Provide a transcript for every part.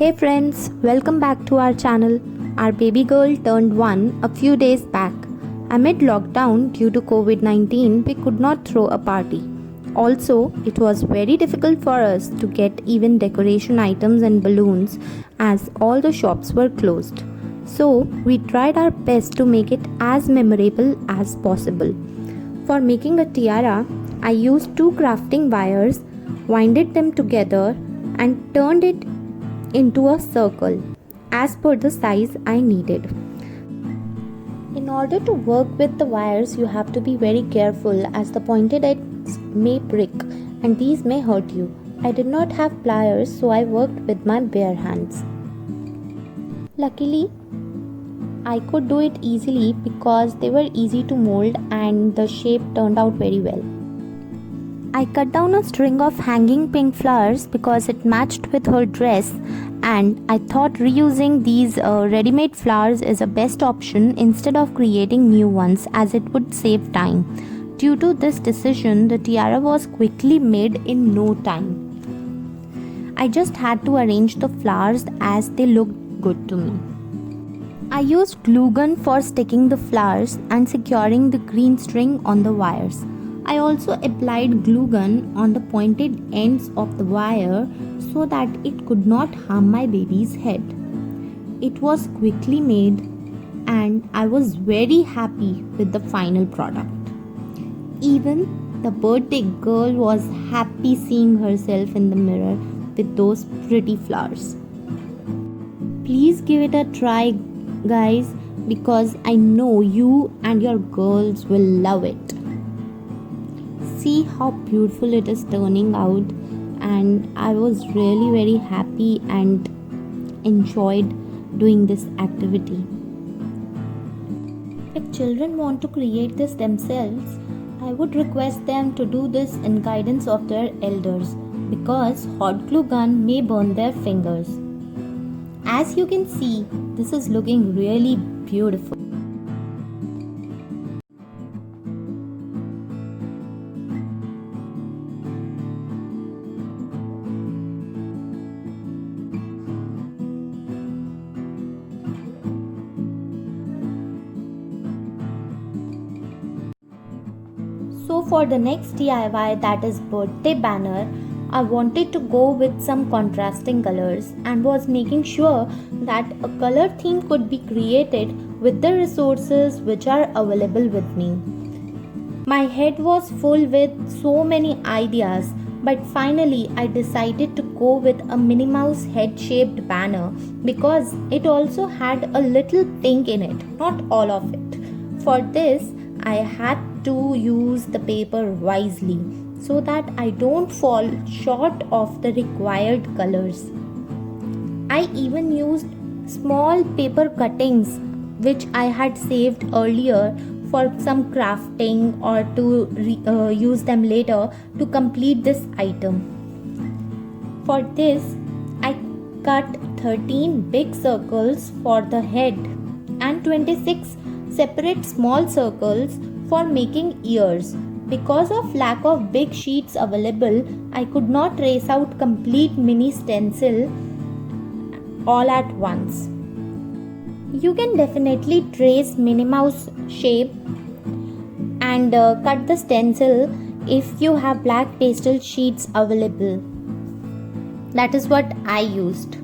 Hey friends, welcome back to our channel. Our baby girl turned 1 a few days back. Amid lockdown due to COVID-19, we could not throw a party. Also, it was very difficult for us to get even decoration items and balloons as all the shops were closed. So, we tried our best to make it as memorable as possible. For making a tiara, I used 2 crafting wires, winded them together, and turned it into a circle as per the size I needed. In order to work with the wires, you have to be very careful as the pointed ends may break and these may hurt you. I did not have pliers, so I worked with my bare hands. Luckily, I could do it easily because they were easy to mold and the shape turned out very well. I cut down a string of hanging pink flowers because it matched with her dress, and I thought reusing these ready-made flowers is a best option instead of creating new ones as it would save time. Due to this decision, the tiara was quickly made in no time. I just had to arrange the flowers as they looked good to me. I used glue gun for sticking the flowers and securing the green string on the wires. I also applied glue gun on the pointed ends of the wire so that it could not harm my baby's head. It was quickly made and I was very happy with the final product. Even the birthday girl was happy seeing herself in the mirror with those pretty flowers. Please give it a try, guys, because I know you and your girls will love it. See how beautiful it is turning out, and I was really very happy and enjoyed doing this activity. If children want to create this themselves, I would request them to do this in guidance of their elders because hot glue gun may burn their fingers. As you can see, this is looking really beautiful. So for the next DIY, that is birthday banner, I wanted to go with some contrasting colors and was making sure that a color theme could be created with the resources which are available with me. My head was full with so many ideas, but finally I decided to go with a Minnie Mouse head shaped banner because it also had a little pink in it, not all of it. For this, I had to use the paper wisely so that I don't fall short of the required colors. I even used small paper cuttings which I had saved earlier for some crafting or to use them later to complete this item. For this, I cut 13 big circles for the head and 26 separate small circles for making ears. Because of lack of big sheets available, I could not trace out complete mini stencil all at once. You can definitely trace Minnie Mouse shape and cut the stencil if you have black pastel sheets available. That is what I used.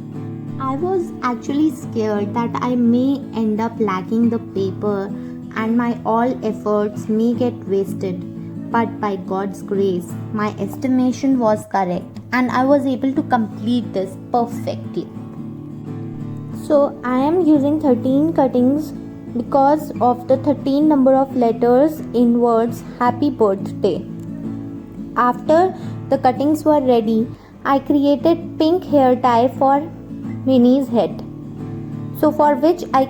I was actually scared that I may end up lacking the paper and my all efforts may get wasted. But by God's grace, my estimation was correct and I was able to complete this perfectly. So I am using 13 cuttings because of the 13 number of letters in words happy birthday. After the cuttings were ready, I created pink hair tie for Minnie's head. So for which I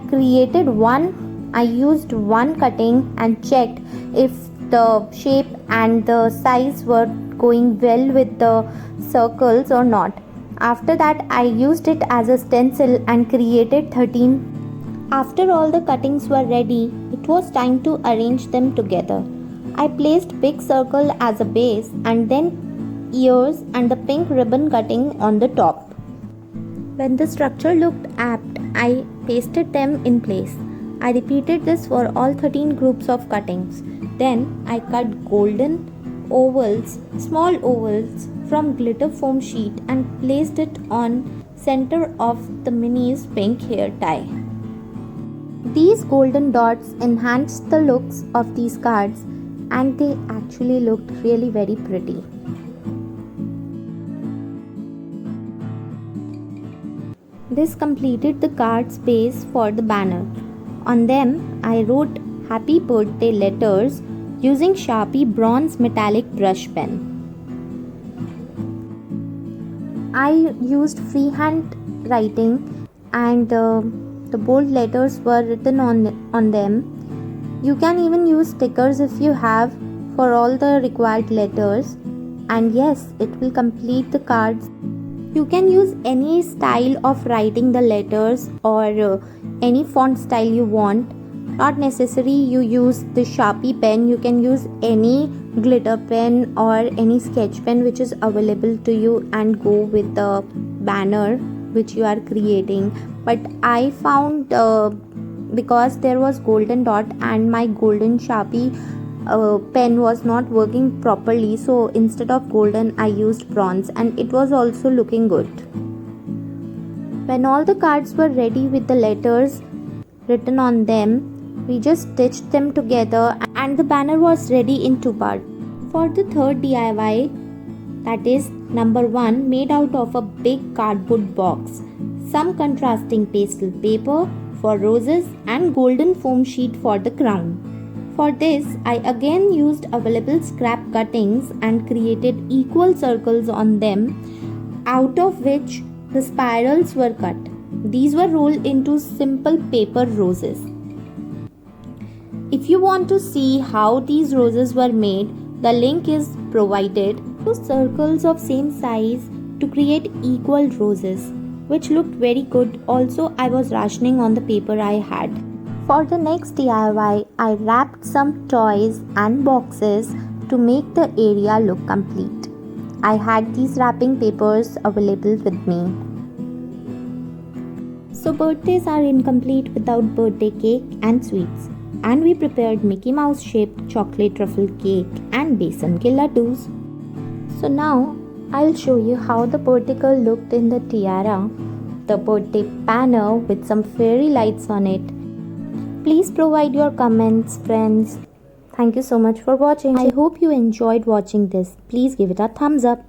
used one cutting and checked if the shape and the size were going well with the circles or not. After that, I used it as a stencil and created 13. After all the cuttings were ready, it was time to arrange them together. I placed big circle as a base and then ears and the pink ribbon cutting on the top. When the structure looked apt, I pasted them in place. I repeated this for all 13 groups of cuttings. Then I cut golden ovals, small ovals from glitter foam sheet and placed it on center of the Minnie's pink hair tie. These golden dots enhanced the looks of these cards and they actually looked really very pretty. This completed the card's base for the banner. On them, I wrote Happy Birthday letters using Sharpie bronze metallic brush pen. I used freehand writing and the bold letters were written on them. You can even use stickers if you have for all the required letters, and yes, it will complete the cards. You can use any style of writing the letters or any font style you want. Not necessary you use the Sharpie pen, you can use any glitter pen or any sketch pen which is available to you and go with the banner which you are creating. But I found because there was golden dot and my golden Sharpie pen was not working properly, so instead of golden I used bronze and it was also looking good. When all the cards were ready with the letters written on them, we just stitched them together and the banner was ready in two parts. For the third DIY, that is number 1, made out of a big cardboard box, some contrasting pastel paper for roses and golden foam sheet for the crown. For this, I again used available scrap cuttings and created equal circles on them, out of which the spirals were cut. These were rolled into simple paper roses. If you want to see how these roses were made, the link is provided. Two circles of same size to create equal roses, which looked very good. Also, I was rationing on the paper I had. For the next DIY, I wrapped some toys and boxes to make the area look complete. I had these wrapping papers available with me. So birthdays are incomplete without birthday cake and sweets. And we prepared Mickey Mouse shaped chocolate truffle cake and besan ke laddus. So now I'll show you how the birthday girl looked in the tiara, the birthday banner with some fairy lights on it. Please provide your comments, friends. Thank you so much for watching. I hope you enjoyed watching this. Please give it a thumbs up.